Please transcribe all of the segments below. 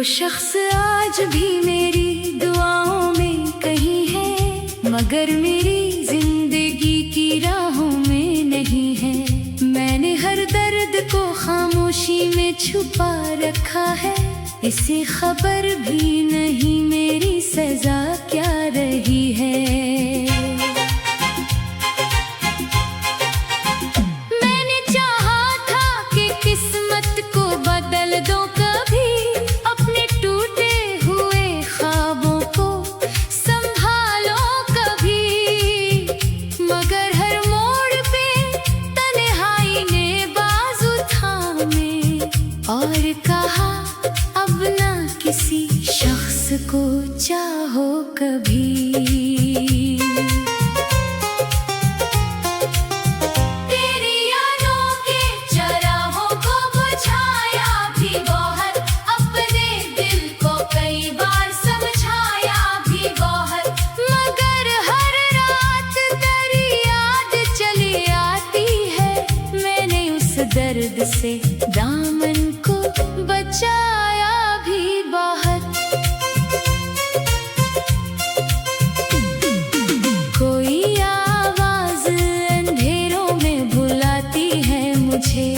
शख्स आज भी मेरी दुआओं में कहीं है, मगर मेरी जिंदगी की राहों में नहीं है। मैंने हर दर्द को खामोशी में छुपा रखा है, इसे खबर भी नहीं मेरी सजा क्या रही है। मैंने चाहा था कि किस्मत को बदल दो कभी, अपने टूटे हुए ख्वाबों को संभालो कभी, मगर हर मोड़ पे तन्हाई ने बाजू थामे और कहा अब ना किसी शख्स को चाहो कभी। तेरी यादों के चराहों को बुझाया भी बहुत, अपने दिल को कई बार समझाया भी बहुत, मगर हर रात तेरी याद चली आती है। मैंने उस दर्द से दामन को बचाया भी बहुत। कोई आवाज अंधेरों में बुलाती है मुझे,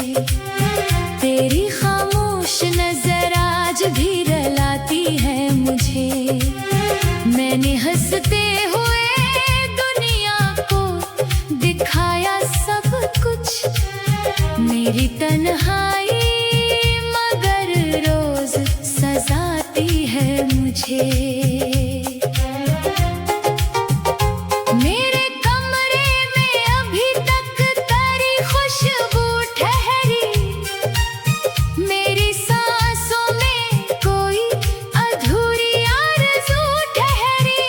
तेरी खामोश नजर आज भी रुलाती है मुझे। मैंने हंसते हुए दुनिया को दिखाया सब कुछ, मेरी तन्हाई मगर रोज सजाती है मुझे। मेरे कमरे में अभी तक तेरी खुशबू ठहरी, मेरी सांसों में कोई अधूरी आरज़ू ठहरी।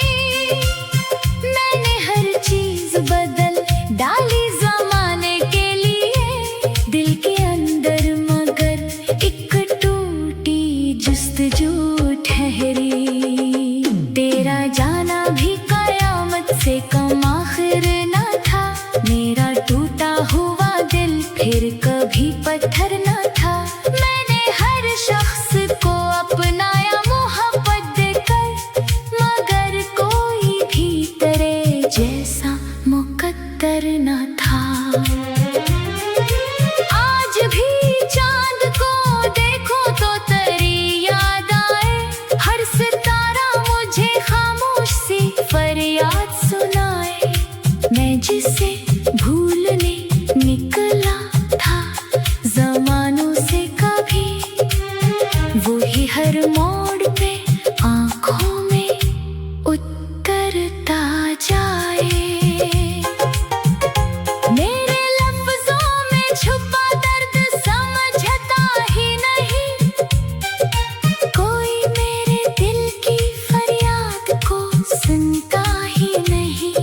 मैंने हर चीज बदल डाली ज़माने के लिए, दिल के अंदर मगर एक टूटी जुस्तजू ठहरी। तेरा जाना भी कयामत से कम आखिर न था, मेरा टूटा हुआ दिल फिर कभी पत्थर न था। मैंने हर शख्स को अपनाया मोहब्बत देकर, मगर कोई भी तेरे जैसा मुकद्दर न था। आज भी चांद को देखो तो तेरी याद आए, हर सितारा मुझे खामोश सी फरियाद सुनाए। मैं जिसे भूलने निकला था ज़मानों से कभी, वो ही हर मोड़ पे आँखों में उतरता जाए। मेरे लफ्जों में छुपा दर्द समझता ही नहीं, कोई मेरे दिल की फरियाद को सुनता ही नहीं।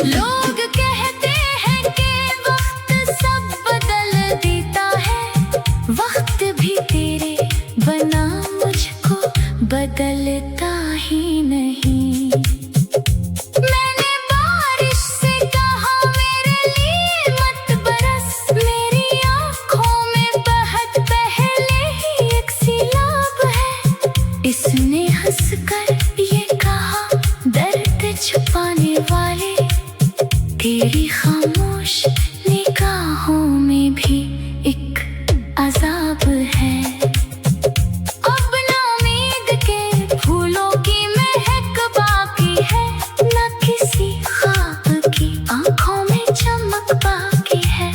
लोग कहते हैं कि वक्त सब बदल देता है, वक्त भी तेरे बना मुझको बदलता ही नहीं। मैंने बारिश से कहा मेरे लिए मत बरस, मेरी आँखों में बहत पहले ही एक सैलाब है। इसने हंसकर ये कहा दर्द छुपाने वाले, तेरी खामोश निगाहों में भी एक अजाब है। अब ना उम्मीद के फूलों की महक बाकी है, न किसी ख्वाब की आंखों में चमक बाकी है।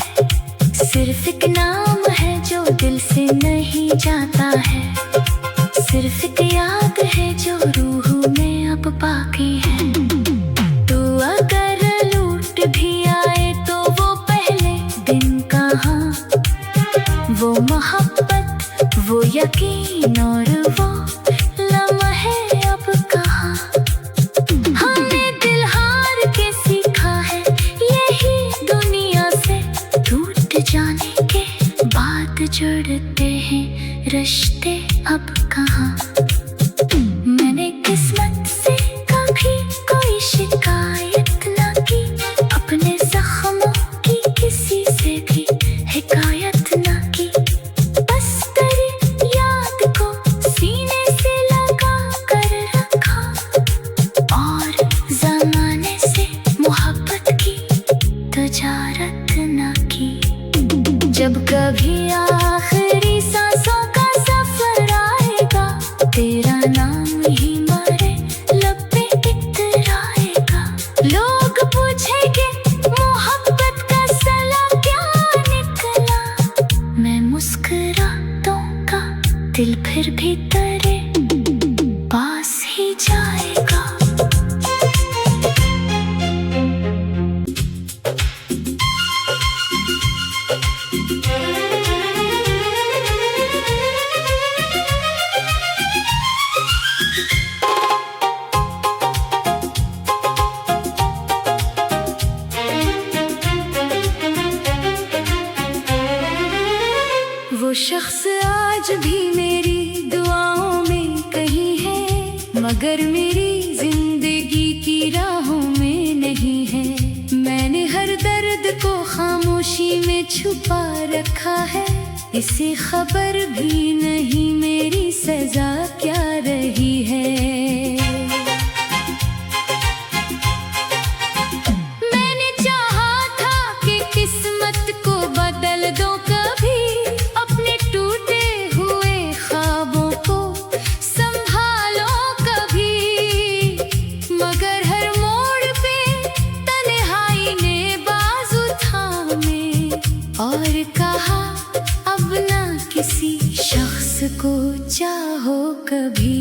सिर्फ एक नाम है जो दिल से नहीं जाता है, सिर्फ एक याद है जो रूह में अब बाकी है। तू अगर लूट भी आए तो वो पहले दिन कहाँ, वो मोहब्बत वो यकीन और वो लम्हे अब कहाँ। हमने दिल हार के सीखा है यही दुनिया से, टूट जाने के बाद जुड़ते हैं रिश्ते अब कहाँ। मैंने किस्मत से कभी कोई शिकायत ना की, अपने जख्मों की किसी से भी हिकायत ना की, बस तेरी याद को सीने जब कभी आखिरी सांसों का सफर आएगा, तेरा नाम ही मारे लब पे इतराएगा। लोग पूछेंगे मोहब्बत का सला क्या निकला, मैं मुस्कुरातों का दिल फिर भी तेरे पास ही जाएगा। वो शख्स आज भी मेरी दुआओं में कहीं है, मगर मेरी जिंदगी की राहों में नहीं है। मैंने हर दर्द को खामोशी में छुपा रखा है, इसे खबर भी नहीं मेरी सजा क्या रही है। मैंने चाहा था कि किस्मत को बदल दो कभी, और कहा अब ना किसी शख्स को चाहो कभी।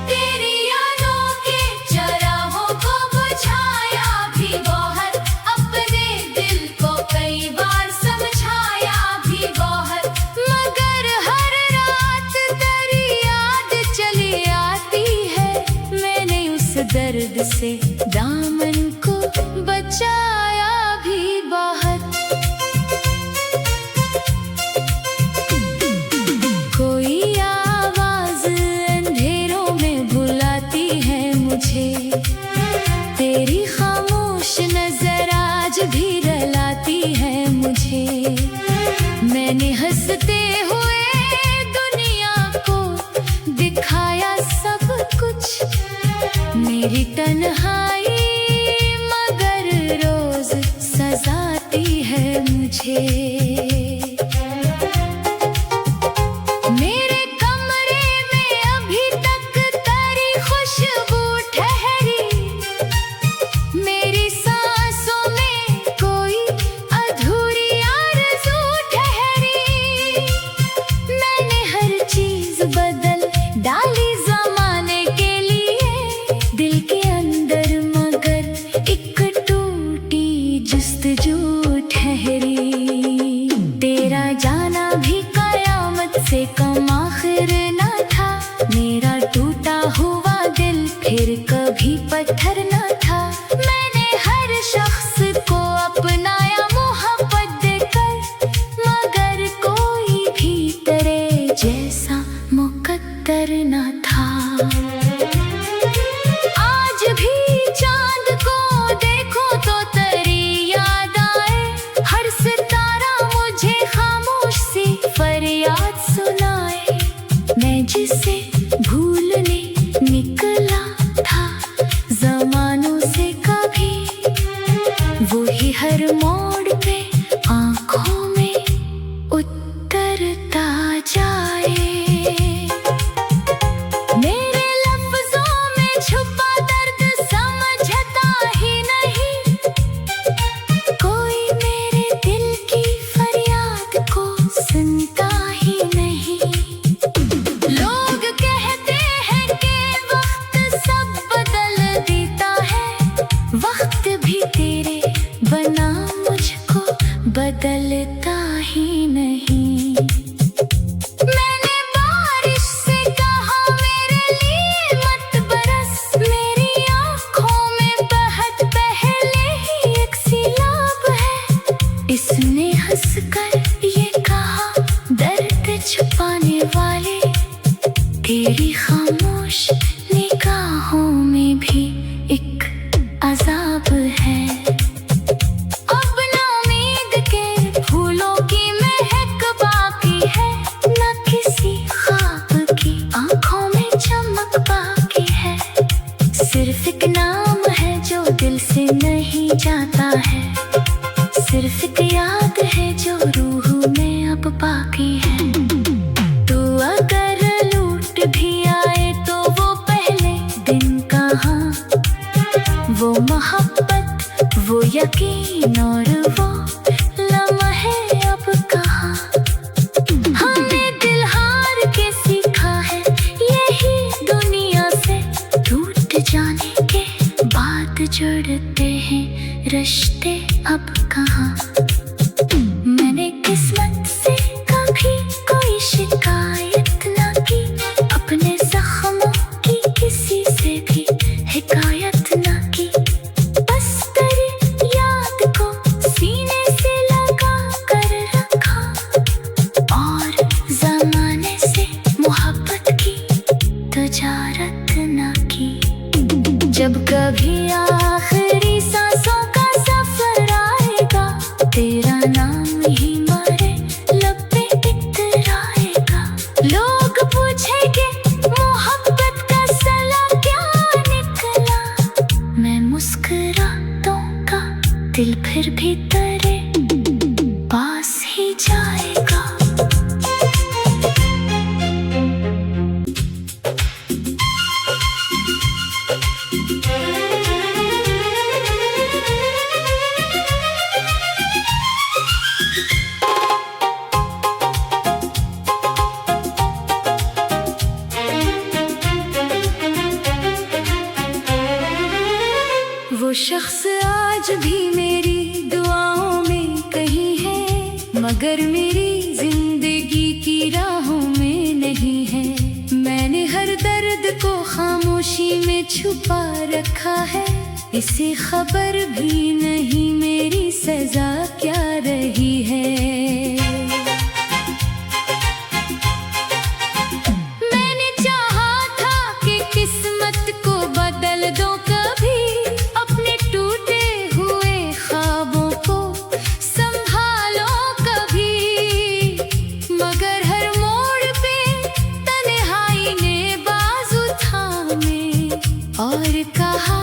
तेरी यादों के चरागों को बुझाया भी बहुत, अपने दिल को कई बार समझाया भी बहुत, मगर हर रात तेरी याद चली आती है। मैंने उस दर्द से दामन को बचाया भी बहुत। कोई आवाज अंधेरों में बुलाती है मुझे, तेरी खामोश नजर आज भी रुलाती है मुझे। मैंने हंसते हुए दुनिया को दिखाया सब कुछ, मेरी तन्हाई रोज सजाती है मुझे। मेरे कमरे में अभी तक तेरी खुशबू ठहरी, मेरी सांसों में कोई अधूरी आरज़ू ठहरी। मैंने हर चीज बदल डाली ज़माने के लिए, दिल के अंदर मगर एक जस्तजू ठहरी। तेरा जाना भी कयामत से कम आखिर न था, मेरा टूटा हुआ दिल फिर कभी पत्थर न था। मैंने हर शख्स को अपनाया मोहब्बत देकर, मगर कोई भी तेरे जैसा मुकद्दर न था। आज भी चांद को देखो तो फरियाद सुनाए, मैं जिसे भूलने निकला था ज़मानों से कभी, वही हर मोड़ पे आँखों में उतरता जाए। मेरे लफ्ज़ों में छुपा दर्द समझता ही नहीं, कोई मेरे दिल की फरियाद को सुनता ही नहीं। लोग कहते हैं कि वक्त सब बदल देता है, वक्त भी तेरे बना मुझको बदलता ही नहीं। मैंने बारिश से कहा मेरे लिए मत बरस, मेरी आँखों में बहत पहले ही एक सैलाब है। इसने हंसकर ये कहा दर्द छुपाने वाले, तेरी खामोश निगाहों में भी एक अजाब है। अब ना उम्मीद के फूलों की महक बाकी है, न किसी ख्वाब की आंखों में चमक बाकी है। सिर्फ एक नाम है जो दिल से से नहीं जाता है, सिर्फ एक याद है जो रूह में अब बाकी है। तू अगर लूट भी आए तो वो पहले दिन कहाँ, वो मोहब्बत, वो यकीन और वो लम्हे अब कहाँ। हमने दिल हार के सीखा है यही दुनिया से टूट जाने के बाद जुड़ते हैं रिश्ते अब कहाँ। मैंने किस्मत से कभी कोई शिकायत ना की, अपने जख्मों की किसी से भी हिकायत ना की। बस तेरी याद को सीने से लगा कर रखा और जमाने से मोहब्बत की तजारत ना की। जब कभी आखिरी सांसों का सफर आएगा, तेरा नाम ही मारे लब पे इतराएगा। लोग पूछेंगे मोहब्बत का सला क्या निकला, मैं मुस्कुरातों का दिल फिर भी तेरे पास ही जाएगा। वो शख्स आज भी मेरी दुआओं में कहीं है, मगर मेरी जिंदगी की राहों में नहीं है। मैंने हर दर्द को खामोशी में छुपा रखा है, इसे खबर भी नहीं मेरी सजा क्या रही है। मैंने चाहा था कि किस्मत को बदल दो कभी, अपने टूटे हुए ख्वाबों को संभालो कभी, मगर हर मोड़ पे तन्हाई ने बाजू थामे और कहा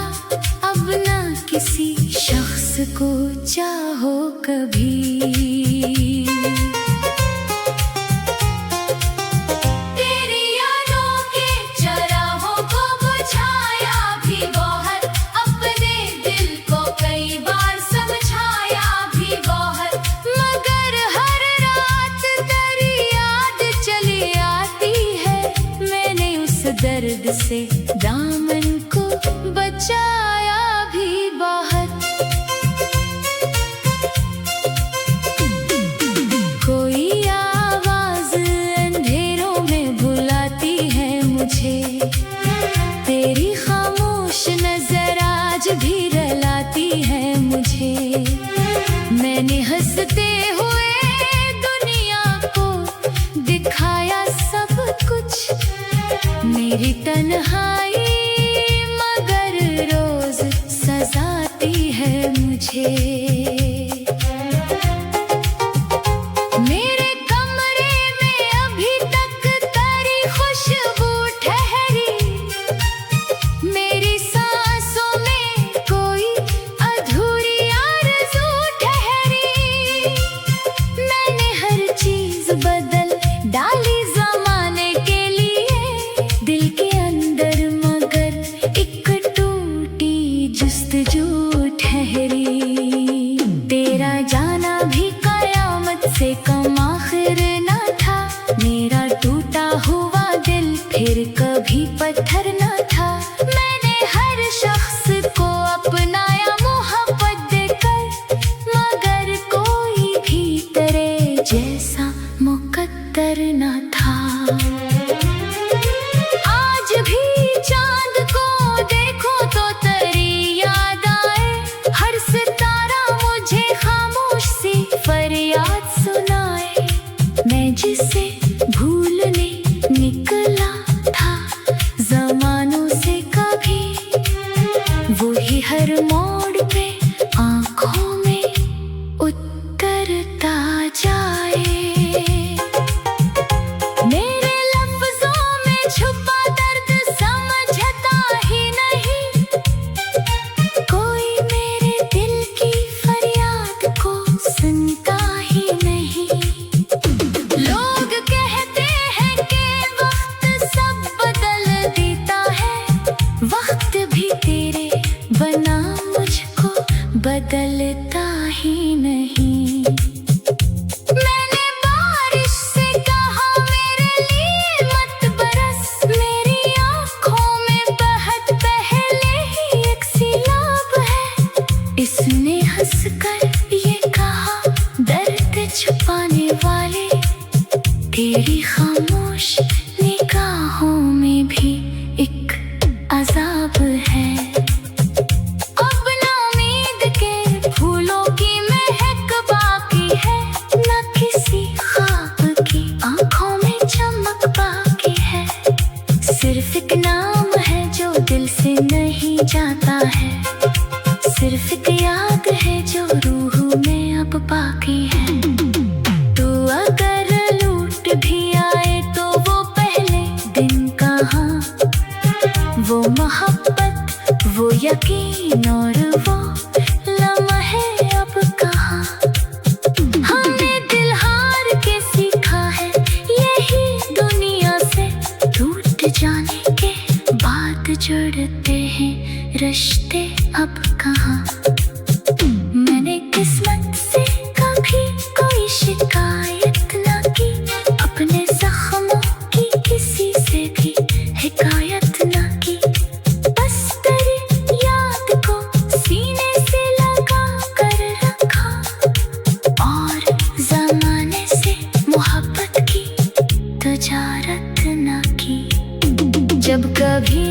अब ना किसी शख्स को चाहो कभी। तेरी यादों के चराहों को बुझाया भी बहुत, अपने दिल को कई बार समझाया भी बहुत, मगर हर रात तेरी याद चली आती है। मैंने उस दर्द से दामन को बचाया भी बहुत। कोई आवाज अंधेरों में बुलाती है मुझे, तेरी खामोश नजर आज भी रुलाती है मुझे। मैंने हंसते हुए दुनिया को दिखाया सब कुछ, मेरी तन्हाई मगर रोज सजाती है मुझे। मेरे कमरे में अभी तक तेरी खुशबू ठहरी, मेरी सांसों में कोई अधूरी आरज़ू ठहरी। मैंने हर चीज बदल डाली ज़माने के लिए, दिल के अंदर मगर एक टूटी जुस्तजू ठहरी। तेरा जाना भी कयामत से कम आखिर न था, मेरा टूटा हुआ दिल फिर कभी पत्थर न था। मैंने हर शख्स को अपनाया मोहब्बत देकर, मगर कोई भी तेरे जैसा मुकद्दर न था। आज भी चांद को देखो तो तेरी याद आए, हर सितारा मुझे खामोश सी फरियाद सुनाए। मैं जिसे भूलने निकला था जमानों से कभी, वही हर मोड़ पे आंखों में उतरता जाए। मेरे लफ्जों में छुपा दर्द समझता ही नहीं, कोई बदलता ही नहीं। मैंने बारिश से कहा मेरे लिए मत बरस, मेरी आँखों में बहत पहले ही एक सैलाब है। इसने हंसकर ये कहा दर्द छुपाने वाले, तेरी खामोश निगाहों में भी एक अजाब है। अब ना उम्मीद के फूलों की महक बाकी है, न किसी ख्वाब की आंखों में चमक बाकी है। सिर्फ एक नाम है जो दिल से नहीं जाता है, सिर्फ एक याद है जो रूह में अब बाकी है। तू अगर लूट भी आए तो वो पहले दिन कहाँ, वो मोहब्बत, वो यकीन और वो लम्हे अब कहाँ। हमने दिल हार के सीखा है यही दुनिया से टूट जाने के बाद जुड़ते हैं रिश्ते अब कहाँ। मैंने किस्मत से कभी कोई शिकायत ना की, अपने जख्मों की किसी से भी हिकायत ना की। बस तेरी याद को सीने से लगा कर रखा और जमाने से मोहब्बत की तजारत ना की। जब कभी